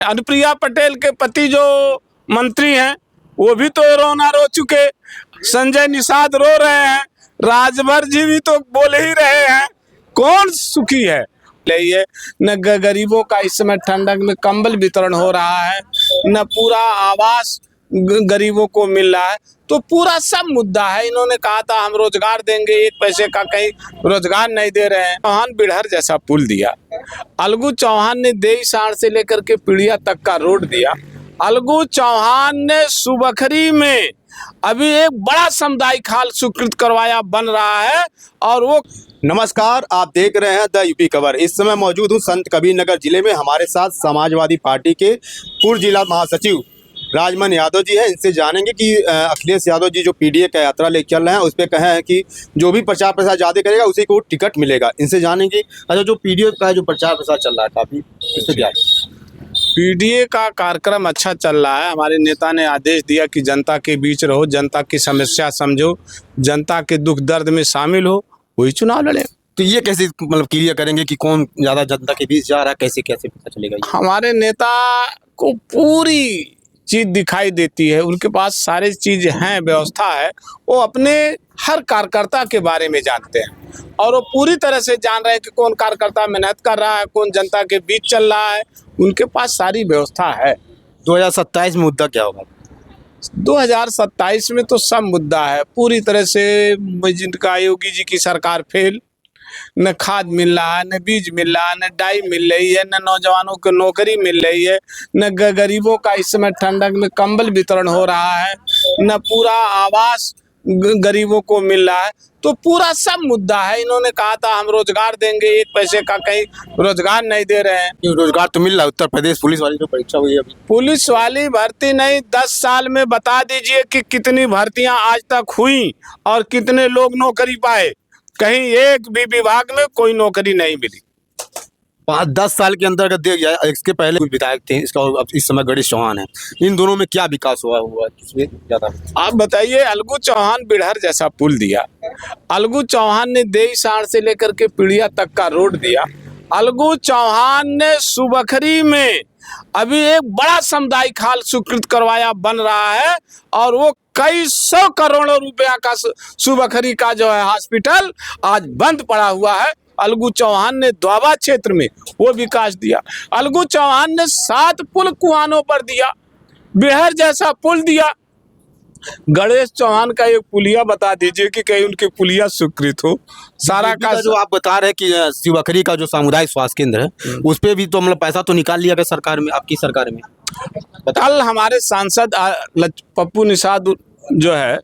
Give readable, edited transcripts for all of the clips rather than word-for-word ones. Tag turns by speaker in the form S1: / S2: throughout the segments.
S1: अनुप्रिया पटेल के पति जो मंत्री हैं वो भी तो रोना रो चुके, संजय निषाद रो रहे हैं, राजभर जी भी तो बोल ही रहे हैं। कौन सुखी है? ये न गरीबों का इस समय ठंडक में कंबल वितरण हो रहा है, न पूरा आवास गरीबों को मिल रहा है। तो पूरा सब मुद्दा है। इन्होंने कहा था हम रोजगार देंगे, एक पैसे का कहीं रोजगार नहीं दे रहे हैं। चौहान बिड़हर जैसा पुल दिया, अलगू चौहान ने देईसाण से लेकर के पीड़िया तक का रोड दिया। अलगू चौहान ने सुबखरी में अभी एक बड़ा सामुदायिक हाल स्वीकृत करवाया, बन रहा है। और वो
S2: नमस्कार, आप देख रहे हैं द यूपी खबर। इस समय मौजूद हूँ संत कबीरनगर जिले में। हमारे साथ समाजवादी पार्टी के पूर्व जिला महासचिव राजमन यादव जी हैं। इनसे जानेंगे कि अखिलेश यादव जी जो पीडीए का यात्रा ले चल रहे हैं उस पर कहे हैं कि जो भी प्रचार प्रसार ज़्यादा करेगा उसी को टिकट मिलेगा। इनसे जानेंगे अच्छा जो पीडीए का जो प्रचार प्रसार चल रहा है काफ़ी, इससे क्या
S1: पीडीए का कार्यक्रम अच्छा चल रहा है। हमारे नेता ने आदेश दिया कि जनता के बीच रहो, जनता की समस्या समझो, जनता के दुख दर्द में शामिल हो, वही चुनाव लड़े।
S2: तो ये कैसे मतलब क्लियर करेंगे कि कौन ज़्यादा जनता के बीच जा रहा है, कैसे कैसे पता चलेगा?
S1: हमारे नेता को पूरी चीज दिखाई देती है, उनके पास सारी चीज हैं, व्यवस्था है। वो अपने हर कार्यकर्ता के बारे में जानते हैं और वो पूरी तरह से जान रहे हैं कि कौन कार्यकर्ता मेहनत कर रहा है, कौन जनता के बीच चल रहा है। उनके पास सारी व्यवस्था है।
S2: 2027 में मुद्दा क्या होगा?
S1: 2027 में तो सब मुद्दा है पूरी तरह से। जिनका योगी जी की सरकार फेल, न खाद मिल रहा है, न बीज मिल रहा है, न डाई मिल रही है, न नौजवानों को नौकरी मिल रही है, न गरीबों का इस समय ठंडक में कंबल वितरण हो रहा है, न पूरा आवास गरीबों को मिल रहा है। तो पूरा सब मुद्दा है। इन्होंने कहा था हम रोजगार देंगे, एक पैसे का कहीं रोजगार नहीं दे रहे हैं।
S2: रोजगार तो मिल रहा है। उत्तर प्रदेश पुलिस वाली जो परीक्षा हुई है अभी,
S1: पुलिस वाली भर्ती नहीं, 10 साल में बता दीजिए कि कितनी भर्तियां आज तक हुई और कितने लोग नौकरी पाए। कहीं एक भी विभाग में कोई नौकरी नहीं मिली।
S2: 5-10 साल के अंतर्गत देखिए, इसके पहले कुछ विधायक थे, इसका अब इस समय गणेश चौहान है। इन दोनों में क्या विकास हुआ किसमें ज्यादा?
S1: आप बताइए। अलगू चौहान बिड़हर जैसा पुल दिया, अलगू चौहान ने देईसाण से लेकर के पीड़िया तक का रोड दिया। अलगू चौहान ने सुबखरी में अभी एक बड़ा सामुदायिक हाल स्वीकृत करवाया, बन रहा है। और वो कई 100 करोड़ों रुपया का सुबखरी का जो है हॉस्पिटल आज बंद पड़ा हुआ है। अलगू चौहान ने द्वाबा क्षेत्र में वो विकास दिया। अलगू चौहान ने 7 पुल कुआनों पर दिया, बिहार जैसा पुल दिया। गणेश चौहान का एक पुलिया बता दीजिए कि कहीं उनकी पुलिया स्वीकृत हो। सारा का
S2: जो आप बता रहे हैं कि शिवखरी का जो सामुदायिक स्वास्थ्य केंद्र है उस पे भी तो मतलब पैसा तो निकाल लिया गया सरकार में, आपकी सरकार में।
S1: कल हमारे सांसद पप्पू निषाद जो है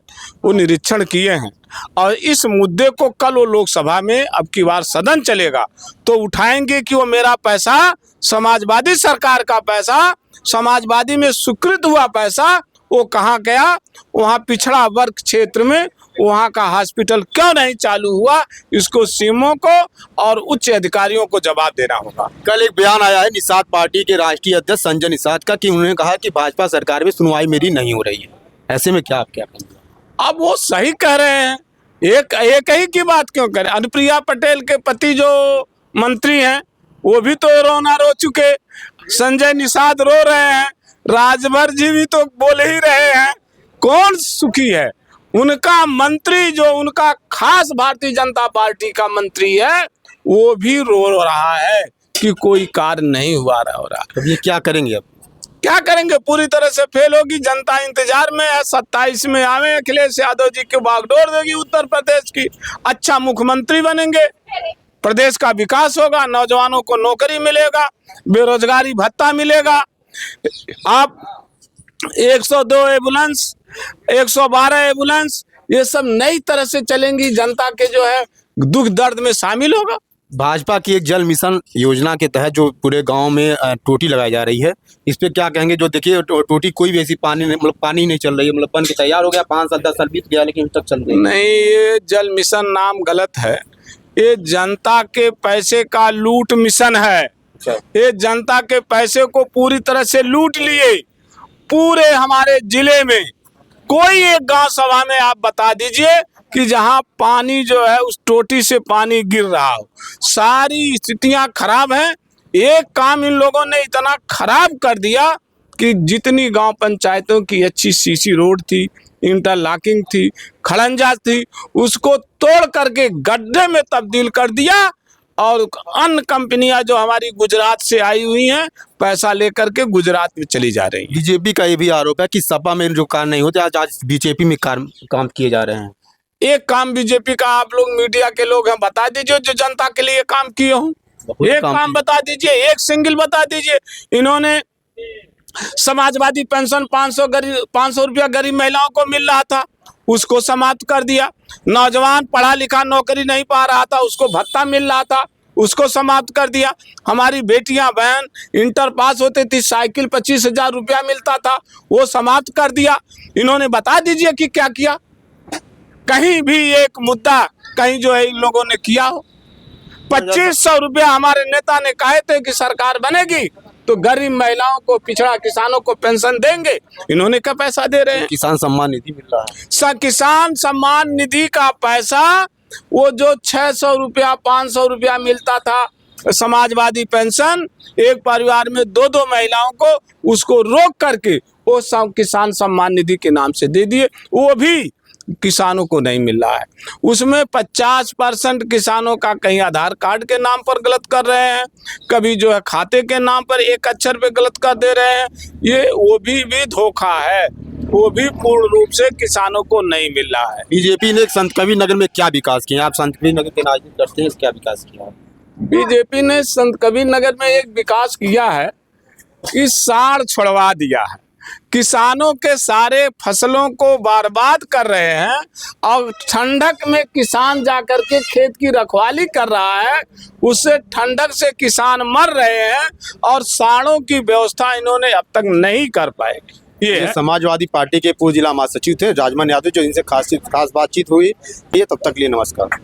S1: वो निरीक्षण किए हैं और इस मुद्दे को कल वो लोकसभा में, अब की बार सदन चलेगा तो उठाएंगे कि वो मेरा पैसा, समाजवादी सरकार का पैसा, समाजवादी में स्वीकृत हुआ पैसा वो कहाँ गया। वहाँ पिछड़ा वर्ग क्षेत्र में वहाँ का हॉस्पिटल क्यों नहीं चालू हुआ, इसको सीएमओ को और उच्च अधिकारियों को जवाब देना होगा।
S2: कल एक बयान आया है निषाद पार्टी के राष्ट्रीय अध्यक्ष संजय निषाद का कि उन्होंने कहा कि भाजपा सरकार में सुनवाई मेरी नहीं हो रही है। ऐसे में क्या आप क्या कहेंगे?
S1: अब वो सही कह रहे हैं, एक ही की बात क्यों करें। अनुप्रिया पटेल के पति जो मंत्री हैं वो भी तो रोना रो चुके, संजय निषाद रो रहे हैं, राजभर जी भी तो बोल ही रहे हैं। कौन सुखी है? उनका मंत्री जो उनका खास भारतीय जनता पार्टी का मंत्री है वो भी रो रहा है कि कोई कार्य नहीं हुआ रहा।
S2: अब ये क्या करेंगे? अब
S1: क्या करेंगे? पूरी तरह से फेल होगी। जनता इंतजार में है। 27 में आवे अखिलेश यादव जी को बागडोर देगी उत्तर प्रदेश की। अच्छा मुख्यमंत्री बनेंगे, प्रदेश का विकास होगा, नौजवानों को नौकरी मिलेगा, बेरोजगारी भत्ता मिलेगा। आप 102 एम्बुलेंस, 112 एम्बुलेंस, ये सब नई तरह से चलेंगी, जनता के जो है दुख दर्द में शामिल होगा।
S2: भाजपा की एक जल मिशन योजना के तहत जो पूरे गांव में टोटी लगाई जा रही है, इस पे क्या कहेंगे? जो देखिए टोटी कोई भी ऐसी पानी नहीं, मतलब पानी नहीं चल रही है, मतलब बन के तैयार हो गया, 5 साल 10 साल बीत गया लेकिन अभी तक चल रही
S1: नहीं। ये जल मिशन नाम गलत है, ये जनता के पैसे का लूट मिशन है। ये जनता के पैसे को पूरी तरह से लूट लिए। पूरे हमारे जिले में कोई एक गांव सभा में आप बता दीजिए कि जहां पानी जो है उस टोटी से पानी गिर रहा हो। सारी स्थितियां खराब हैं। एक काम इन लोगों ने इतना खराब कर दिया कि जितनी गांव पंचायतों की अच्छी सीसी रोड थी, इंटरलॉकिंग थी, खड़ंजा थी, उसको तोड़ करके गड्ढे में तब्दील कर दिया। और अन्य कंपनियां जो हमारी गुजरात से आई हुई हैं, पैसा लेकर के गुजरात में चली जा रही हैं।
S2: बीजेपी का ये भी आरोप है कि सपा में जो कार्य नहीं होते आज बीजेपी में काम किए जा रहे हैं।
S1: एक काम बीजेपी का आप लोग मीडिया के लोग हैं, बता दीजिए जो जनता के लिए काम किए हों। एक काम बता दीजिए, एक सिंगल बता दीजिए। इन्होंने समाजवादी पेंशन 500 रुपया गरीब महिलाओं को मिल रहा था, उसको समाप्त कर दिया। नौजवान पढ़ा लिखा नौकरी नहीं पा रहा था, उसको भत्ता मिल रहा था, उसको समाप्त कर दिया। हमारी बेटियां बहन इंटर पास होती थी, साइकिल 25,000 रुपया मिलता था, वो समाप्त कर दिया। इन्होंने बता दीजिए कि क्या किया। कहीं भी एक मुद्दा कहीं जो है इन लोगों ने किया हो। 2500 रुपया हमारे नेता ने कहे थे कि सरकार बनेगी तो गरीब महिलाओं को, पिछड़ा किसानों को पेंशन देंगे। इन्होंने क्या पैसा दे रहे हैं?
S2: किसान सम्मान निधि मिल रहा है।
S1: किसान सम्मान निधि का पैसा, वो जो 600 रुपया 500 रुपया मिलता था समाजवादी पेंशन, एक परिवार में 2 महिलाओं को, उसको रोक करके वो किसान सम्मान निधि के नाम से दे दिए। वो भी किसानों को नहीं मिल रहा है। उसमें 50% किसानों का कहीं आधार कार्ड के नाम पर गलत कर रहे हैं, कभी जो है खाते के नाम पर एक अक्षर पे गलत कर दे रहे हैं। ये वो भी धोखा है, वो भी पूर्ण रूप से किसानों को नहीं मिल रहा है।
S2: बीजेपी ने संत कबीर नगर में क्या विकास किया? आप संत कबीर नगर के राजनीति करते हैं, क्या विकास किया?
S1: बीजेपी ने संत कबीर नगर में एक विकास किया है कि साड़ छुड़वा दिया है। किसानों के सारे फसलों को बर्बाद कर रहे हैं और ठंडक में किसान जाकर के खेत की रखवाली कर रहा है, उससे ठंडक से किसान मर रहे हैं और साड़ों की व्यवस्था इन्होंने अब तक नहीं कर पाए। ये
S2: समाजवादी पार्टी के पूर्व जिला महासचिव थे राजमन यादव, जो इनसे खास बातचीत हुई। ये तब तक लिए नमस्कार।